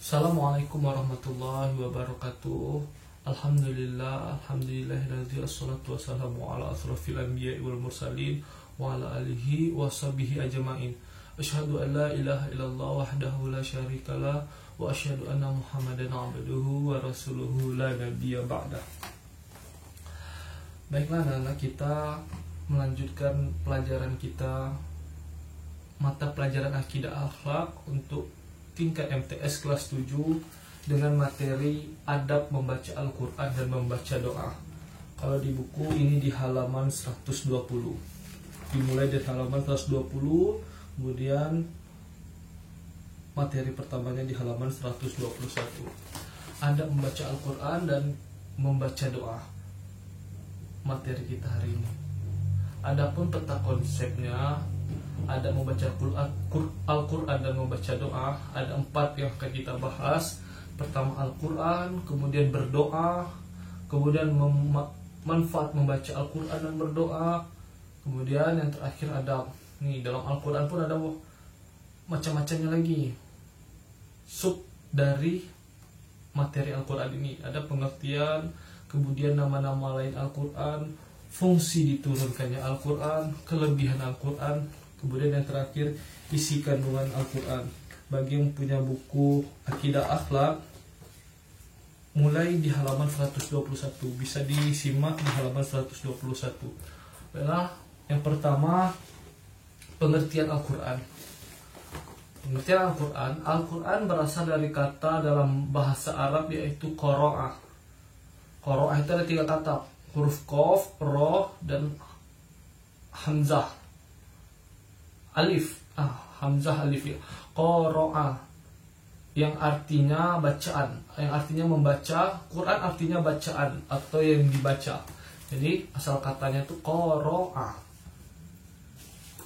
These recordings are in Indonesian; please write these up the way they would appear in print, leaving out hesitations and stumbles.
Assalamualaikum warahmatullahi wabarakatuh. Alhamdulillahilladzi wassalatu wassalamu ala asrofil anbiya'i wal mursalin wa ala alihi wa sahbihi ajma'in. Asyhadu an la ilaha illallah wahdahu la syarikalah wa asyhadu anna Muhammadan abduhu wa rasuluhu la nabiyya ba'dah. Baiklah anak-anak, kita melanjutkan pelajaran kita mata pelajaran akidah akhlak untuk tingkat MTS kelas 7 dengan materi adab membaca Al-Quran dan membaca doa. Kalau di buku ini di halaman 120, dimulai dari halaman 120, kemudian materi pertamanya di halaman 121, adab membaca Al-Quran dan membaca doa. Materi kita hari ini. Adapun peta konsepnya, ada membaca Al-Quran dan membaca doa. Ada 4 yang akan kita bahas. Pertama Al-Quran, kemudian berdoa, kemudian manfaat membaca Al-Quran dan berdoa, kemudian yang terakhir ada nih, dalam Al-Quran pun ada macam-macamnya lagi. Sub dari materi Al-Quran ini ada pengertian, kemudian nama-nama lain Al-Quran, fungsi diturunkannya Al-Quran, kelebihan Al-Quran, kemudian yang terakhir isi kandungan Al-Quran. Bagi yang punya buku Akidah Akhlak, mulai di halaman 121, bisa disimak di halaman 121. Nah, yang pertama, pengertian Al-Quran. Pengertian Al-Quran, Al-Quran berasal dari kata dalam bahasa Arab yaitu qoro'ah. Qoro'ah itu ada 3 kata, huruf Qaf, Ra, dan Hamzah. Alif, Hamzah alif ya. Qoro'ah, yang artinya bacaan, yang artinya membaca. Quran artinya bacaan atau yang dibaca. Jadi asal katanya itu qoro'ah.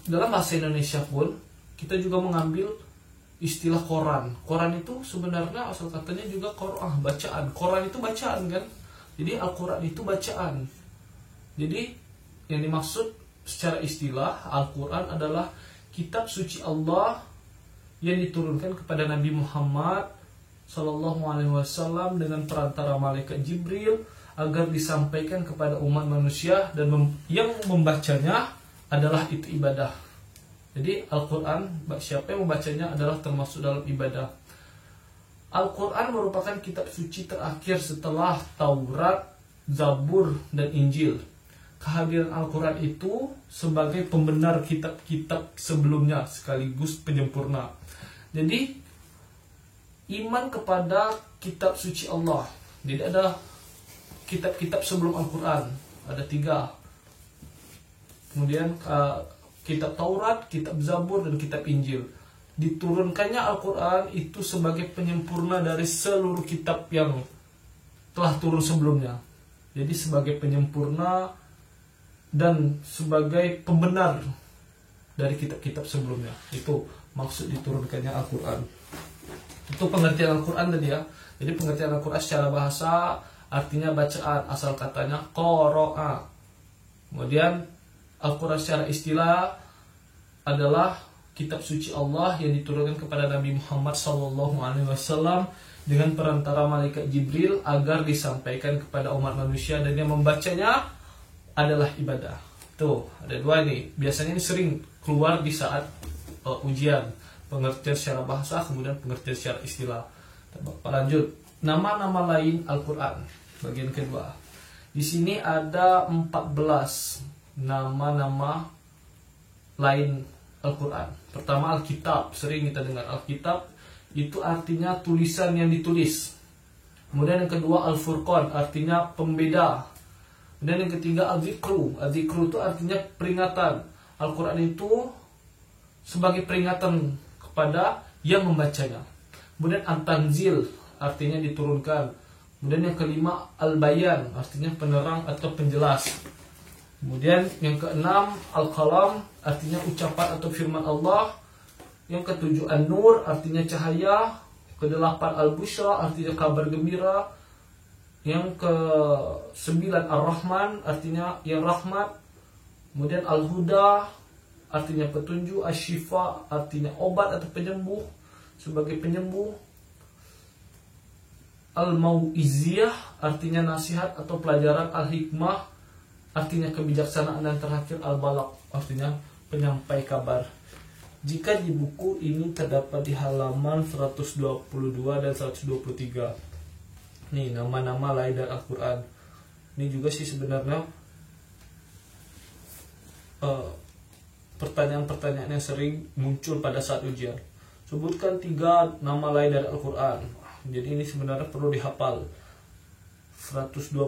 Dalam bahasa Indonesia pun kita juga mengambil istilah Quran. Quran itu sebenarnya asal katanya juga qoro'ah, bacaan. Quran itu bacaan kan. Jadi Al-Quran itu bacaan. Jadi yang dimaksud secara istilah Al-Quran adalah kitab suci Allah yang diturunkan kepada Nabi Muhammad SAW dengan perantara malaikat Jibril agar disampaikan kepada umat manusia, dan yang membacanya adalah itu ibadah. Jadi Al-Quran, siapa yang membacanya adalah termasuk dalam ibadah. Al-Quran merupakan kitab suci terakhir setelah Taurat, Zabur, dan Injil. Kehadiran Al-Quran itu sebagai pembenar kitab-kitab sebelumnya sekaligus penyempurna. Jadi iman kepada kitab suci Allah. Jadi ada kitab-kitab sebelum Al-Quran, ada 3. Kemudian kitab Taurat, kitab Zabur, dan kitab Injil. Diturunkannya Al-Quran itu sebagai penyempurna dari seluruh kitab yang telah turun sebelumnya. Jadi sebagai penyempurna dan sebagai pembenar dari kitab-kitab sebelumnya. Itu maksud diturunkannya Al-Quran. Itu pengertian Al-Quran tadi ya. Jadi pengertian Al-Quran secara bahasa artinya bacaan, asal katanya qoro'a. Kemudian Al-Quran secara istilah adalah kitab suci Allah yang diturunkan kepada Nabi Muhammad SAW dengan perantara malaikat Jibril agar disampaikan kepada umat manusia, dan yang membacanya adalah ibadah. Tuh, ada 2 nih. Biasanya ini sering keluar di saat ujian, pengertian secara bahasa, kemudian pengertian secara istilah. Bapak lanjut. Nama-nama lain Al-Quran, bagian kedua. Di sini ada 14 nama-nama lain Al-Quran. Pertama Alkitab, sering kita dengar Alkitab, itu artinya tulisan yang ditulis. Kemudian yang kedua Al-Furqan, artinya pembeda. Dan yang ketiga Al-Zikru. Al-Zikru itu artinya peringatan. Al-Quran itu sebagai peringatan kepada yang membacanya. Kemudian At-Tanzil, artinya diturunkan. Kemudian yang kelima Al-Bayan, artinya penerang atau penjelas. Kemudian yang keenam Al-Qalam, artinya ucapan atau firman Allah. Yang ketujuh An-Nur, artinya cahaya. Kedelapan Al-Bushra, artinya kabar gembira. Yang ke-9 Ar-Rahman, artinya yang rahmat. Kemudian Al-Huda, artinya petunjuk. Asy-Syifa, artinya obat atau penyembuh, sebagai penyembuh. al-mau'iziyah artinya nasihat atau pelajaran, al-hikmah artinya kebijaksanaan, dan terakhir al-balagh artinya penyampai kabar. Jika di buku ini terdapat di halaman 122 dan 123. Nih nama-nama lain dari Al-Quran. Ini juga sih sebenarnya pertanyaan-pertanyaan yang sering muncul pada saat ujian. Sebutkan 3 nama lain dari Al-Quran. Jadi ini sebenarnya perlu dihafal. 122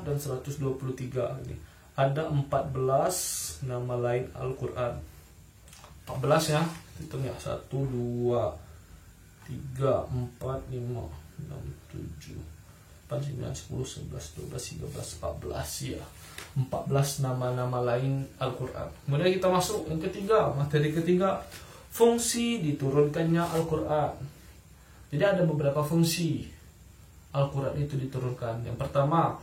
dan 123 ini. Ada 14 nama lain Al-Quran. 14 ya. Hitung ya. 1, 2, 3, 4, 5, 6, 7, 8, 9, 10, 11, 12, 13, 14 ya. 14 nama-nama lain Al-Quran. Kemudian kita masuk yang ketiga, materi ketiga, fungsi diturunkannya Al-Quran. Jadi ada beberapa fungsi Al-Quran itu diturunkan. Yang pertama,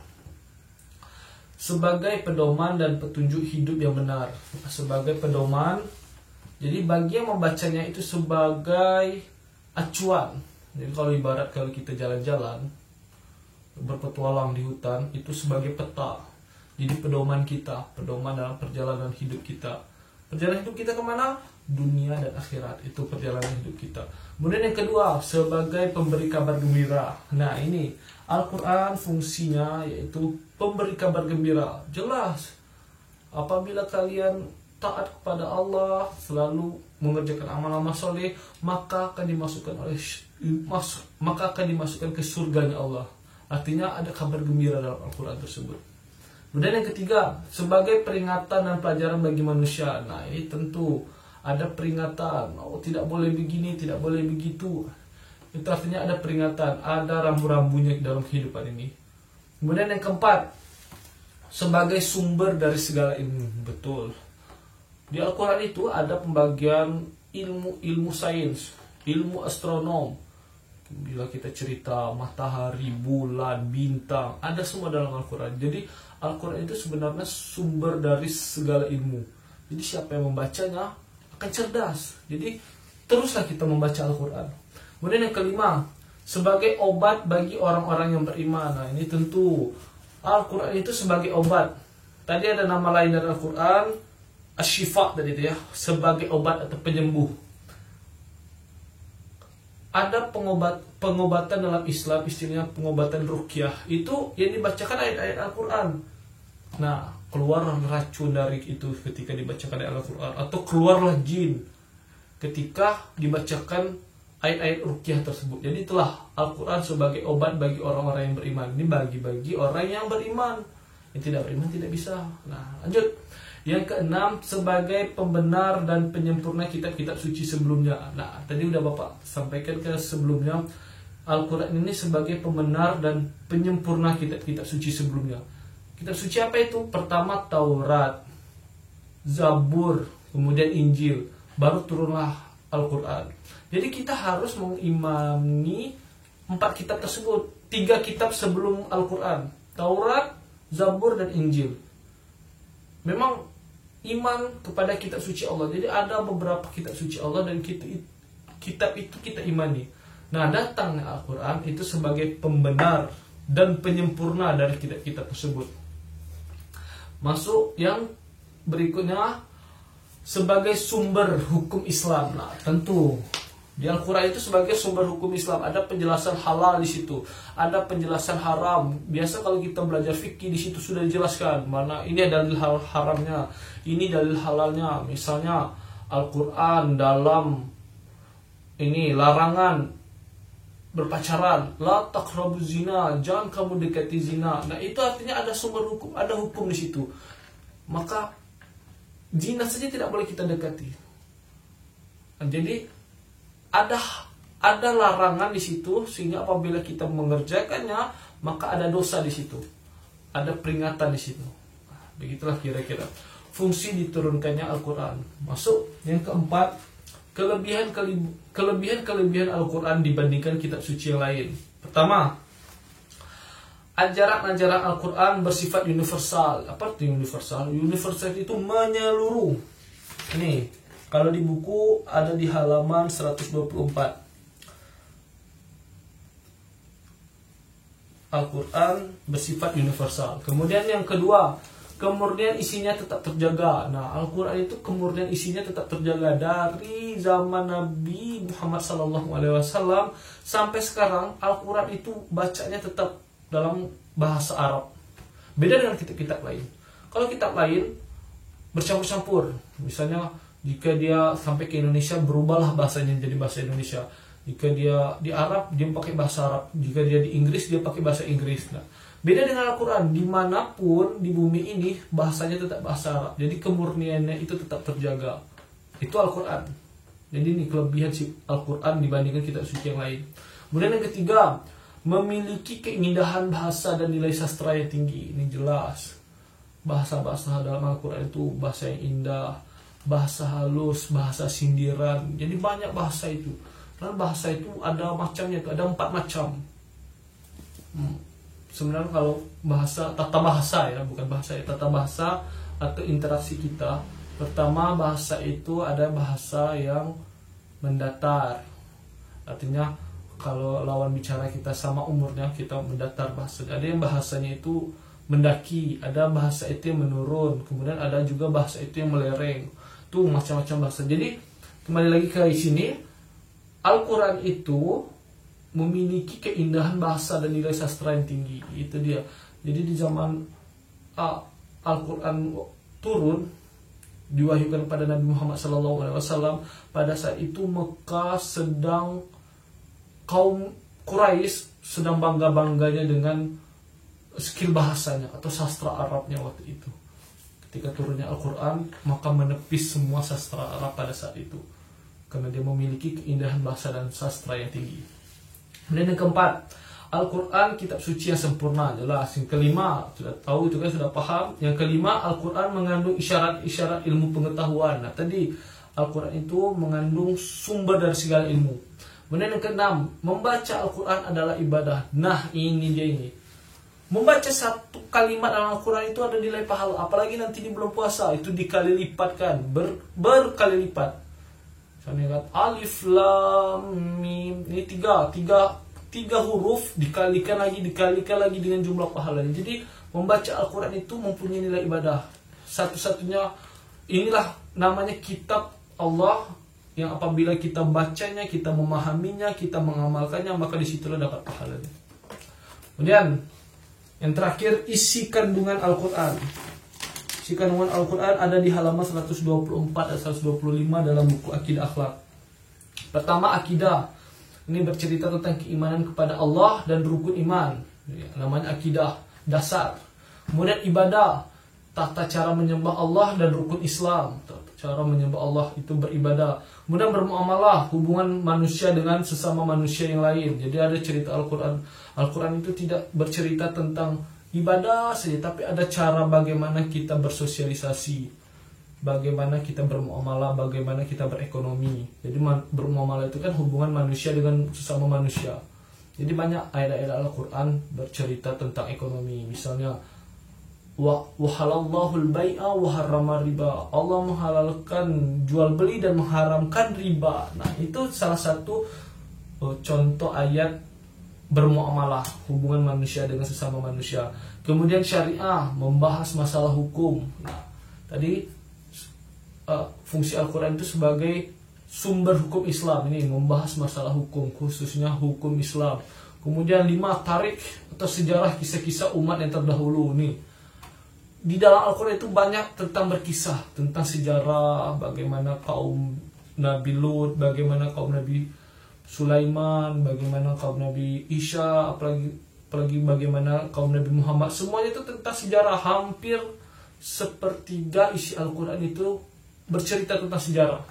sebagai pedoman dan petunjuk hidup yang benar. Sebagai pedoman, jadi bagi yang membacanya itu sebagai acuan. Jadi kalau kita jalan-jalan, berpetualang di hutan, itu sebagai peta. Jadi pedoman kita, pedoman dalam perjalanan hidup kita. Perjalanan hidup kita kemana? Dunia dan akhirat, itu perjalanan hidup kita. Kemudian yang kedua, sebagai pemberi kabar gembira. Nah ini, Al-Quran fungsinya yaitu pemberi kabar gembira. Jelas, apabila kalian taat kepada Allah, selalu mengerjakan amal-amal soleh, maka akan dimasukkan ke surganya Allah. Artinya ada kabar gembira dalam Al-Quran tersebut. Kemudian yang ketiga, sebagai peringatan dan pelajaran bagi manusia. Nah ini tentu ada peringatan, tidak boleh begini, tidak boleh begitu. Itu artinya ada peringatan, ada rambu-rambunya dalam kehidupan ini. Kemudian yang keempat, sebagai sumber dari segala ilmu. Betul, di Al-Quran itu ada pembagian ilmu sains, ilmu astronom. Bila kita cerita matahari, bulan, bintang, ada semua dalam Al-Quran. Jadi Al-Quran itu sebenarnya sumber dari segala ilmu. Jadi siapa yang membacanya akan cerdas. Jadi teruslah kita membaca Al-Quran. Kemudian yang kelima, sebagai obat bagi orang-orang yang beriman. Nah ini tentu Al-Quran itu sebagai obat. Tadi ada nama lain dari Al-Quran, Asy-Syifa tadi itu ya, sebagai obat atau penyembuh. Ada pengobatan dalam Islam, istilahnya pengobatan ruqyah. Itu yang dibacakan ayat-ayat Al-Quran. Nah, keluar racun dari itu ketika dibacakan ayat Al-Quran, atau keluarlah jin ketika dibacakan ayat-ayat ruqyah tersebut. Jadi itulah Al-Quran sebagai obat bagi orang-orang yang beriman. Ini bagi orang yang beriman. Yang tidak beriman tidak bisa. Nah, lanjut. Yang keenam, sebagai pembenar dan penyempurna kitab-kitab suci sebelumnya. Nah, tadi udah Bapak sampaikan ke sebelumnya, Al-Quran ini sebagai pembenar dan penyempurna kitab-kitab suci sebelumnya. Kitab suci apa itu? Pertama Taurat, Zabur, kemudian Injil, baru turunlah Al-Quran. Jadi kita harus mengimani 4 kitab tersebut. 3 kitab sebelum Al-Quran, Taurat, Zabur, dan Injil. Memang iman kepada kitab suci Allah. Jadi ada beberapa kitab suci Allah dan kitab itu kita imani. Nah, datangnya Al-Quran itu sebagai pembenar dan penyempurna dari kitab-kitab tersebut. Masuk yang berikutnya, sebagai sumber hukum Islam. Nah, tentu di Al-Quran itu sebagai sumber hukum Islam. Ada penjelasan halal di situ, ada penjelasan haram. Biasa kalau kita belajar fikih, di situ sudah dijelaskan mana ini dalil haramnya, ini dalil halalnya. Misalnya Al-Quran dalam ini larangan berpacaran, la taqrabuz zina, jangan kamu dekati zina. Nah, itu artinya ada sumber hukum, ada hukum di situ. Maka zina saja tidak boleh kita dekati. Nah, jadi ada larangan di situ, sehingga apabila kita mengerjakannya maka ada dosa di situ, ada peringatan di situ. Nah, begitulah kira-kira fungsi diturunkannya Al-Quran. Masuk yang keempat, kelebihan Al-Quran dibandingkan kitab suci yang lain. Pertama, ajaran-ajaran Al-Quran bersifat universal. Apa itu universal? Universal itu menyeluruh. Nih, kalau di buku ada di halaman 124. Al-Quran bersifat universal. Kemudian yang kedua, kemurnian isinya tetap terjaga. Nah, Al-Quran itu kemurnian isinya tetap terjaga dari zaman Nabi Muhammad SAW sampai sekarang. Al-Quran itu bacanya tetap dalam bahasa Arab. Beda dengan kitab-kitab lain. Kalau kitab lain bercampur-campur. Misalnya jika dia sampai ke Indonesia, berubahlah bahasanya jadi bahasa Indonesia. Jika dia di Arab, dia pakai bahasa Arab. Jika dia di Inggris, dia pakai bahasa Inggris. Nah, beda dengan Al-Quran. Dimanapun di bumi ini, bahasanya tetap bahasa Arab. Jadi kemurniannya itu tetap terjaga. Itu Al-Quran. Jadi ini kelebihan si Al-Quran dibandingkan kitab suci yang lain. Kemudian yang ketiga, memiliki keindahan bahasa dan nilai sastra yang tinggi. Ini jelas. Bahasa-bahasa dalam Al-Quran itu bahasa yang indah, bahasa halus, bahasa sindiran. Jadi banyak bahasa itu. Dan bahasa itu ada macamnya, ada 4 macam. Sebenarnya kalau bahasa, tata bahasa ya, bukan bahasa ya, tata bahasa atau interaksi kita. Pertama, bahasa itu ada bahasa yang mendatar. Artinya kalau lawan bicara kita sama umurnya, kita mendatar bahasa. Ada yang bahasanya itu mendaki, ada bahasa itu yang menurun, kemudian ada juga bahasa itu yang melereng. Tuh macam-macam bahasa. Jadi kembali lagi ke sini, Al-Quran itu memiliki keindahan bahasa dan nilai sastra yang tinggi. Itu dia. Jadi di zaman Al-Quran turun, diwahyukan kepada Nabi Muhammad SAW, pada saat itu Mekah sedang, kaum Quraisy sedang bangga-bangganya dengan skill bahasanya atau sastra Arabnya waktu itu. Ketika turunnya Al-Quran, maka menepis semua sastra Arab pada saat itu, karena dia memiliki keindahan bahasa dan sastra yang tinggi. Kemudian yang keempat, Al-Quran kitab suci yang sempurna, jelas. Yang kelima, sudah tahu juga, sudah paham. Yang kelima, Al-Quran mengandung isyarat-isyarat ilmu pengetahuan. Nah, tadi Al-Quran itu mengandung sumber dari segala ilmu. Kemudian yang keenam, membaca Al-Quran adalah ibadah. Nah, ini dia ini. Membaca satu kalimat dalam Al-Quran itu ada nilai pahala. Apalagi nanti di bulan puasa, itu dikali lipatkan, berkali lipat. Misalnya alif lam mim, ini tiga huruf dikalikan lagi dengan jumlah pahalanya. Jadi membaca Al-Quran itu mempunyai nilai ibadah. Satu-satunya, inilah namanya kitab Allah, yang apabila kita bacanya, kita memahaminya, kita mengamalkannya, maka disitulah dapat pahalanya. Kemudian yang terakhir, isi kandungan Al-Quran. Isi kandungan Al-Quran ada di halaman 124 dan 125 dalam buku Akidah Akhlak. Pertama, akidah. Ini bercerita tentang keimanan kepada Allah dan rukun iman. Namanya akidah, dasar. Kemudian ibadah, tata cara menyembah Allah dan rukun Islam. Tata cara menyembah Allah itu beribadah. Kemudian bermuamalah, hubungan manusia dengan sesama manusia yang lain. Jadi ada cerita Al-Quran. Al-Quran itu tidak bercerita tentang ibadah saja, tapi ada cara bagaimana kita bersosialisasi, bagaimana kita bermuamalah, bagaimana kita berekonomi. Jadi bermuamalah itu kan hubungan manusia dengan sesama manusia. Jadi banyak ayat-ayat Al-Quran bercerita tentang ekonomi. Misalnya, wahalallahu al-bai'a wa harrama riba. Allah menghalalkan jual beli dan mengharamkan riba. Nah, itu salah satu contoh ayat bermuamalah, hubungan manusia dengan sesama manusia. Kemudian syariah, membahas masalah hukum. Nah, tadi fungsi Al-Quran itu sebagai sumber hukum Islam, ini membahas masalah hukum, khususnya hukum Islam. Kemudian 5, tarik atau sejarah kisah-kisah umat yang terdahulu. Nih, di dalam Al-Quran itu banyak tentang berkisah, tentang sejarah, bagaimana kaum Nabi Lut, bagaimana kaum Nabi Sulaiman, bagaimana kaum Nabi Isa, apalagi bagaimana kaum Nabi Muhammad. Semuanya itu tentang sejarah. Hampir sepertiga isi Al-Quran itu bercerita tentang sejarah.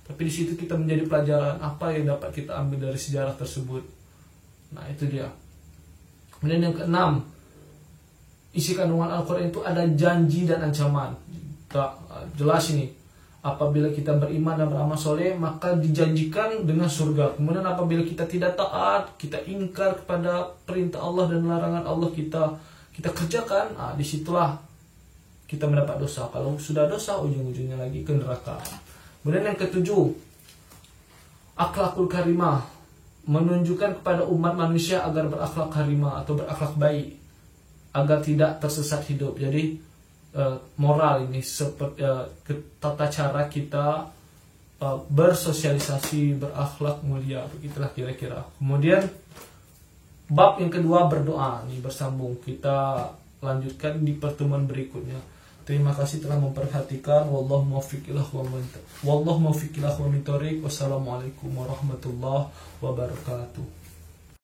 Tapi di situ kita menjadi pelajaran apa yang dapat kita ambil dari sejarah tersebut. Nah, itu dia. Kemudian yang keenam, isi kandungan Al-Quran itu ada janji dan ancaman. Jelas ini. Apabila kita beriman dan beramal soleh, maka dijanjikan dengan surga. Kemudian apabila kita tidak taat, kita ingkar kepada perintah Allah dan larangan Allah, kita kerjakan, disitulah kita mendapat dosa. Kalau sudah dosa, ujung-ujungnya lagi ke neraka. Kemudian yang ketujuh, akhlakul karimah. menunjukkan kepada umat manusia agar berakhlak karimah atau berakhlak baik, agar tidak tersesat hidup. Jadi moral ini seperti tata cara kita bersosialisasi, berakhlak mulia, begitulah kira-kira. Kemudian bab yang kedua berdoa, nih bersambung, kita lanjutkan di pertemuan berikutnya. Terima kasih telah memperhatikan. Wallahu muwaffiq ila aqwamit thoriq. Wassalamualaikum warahmatullahi wabarakatuh.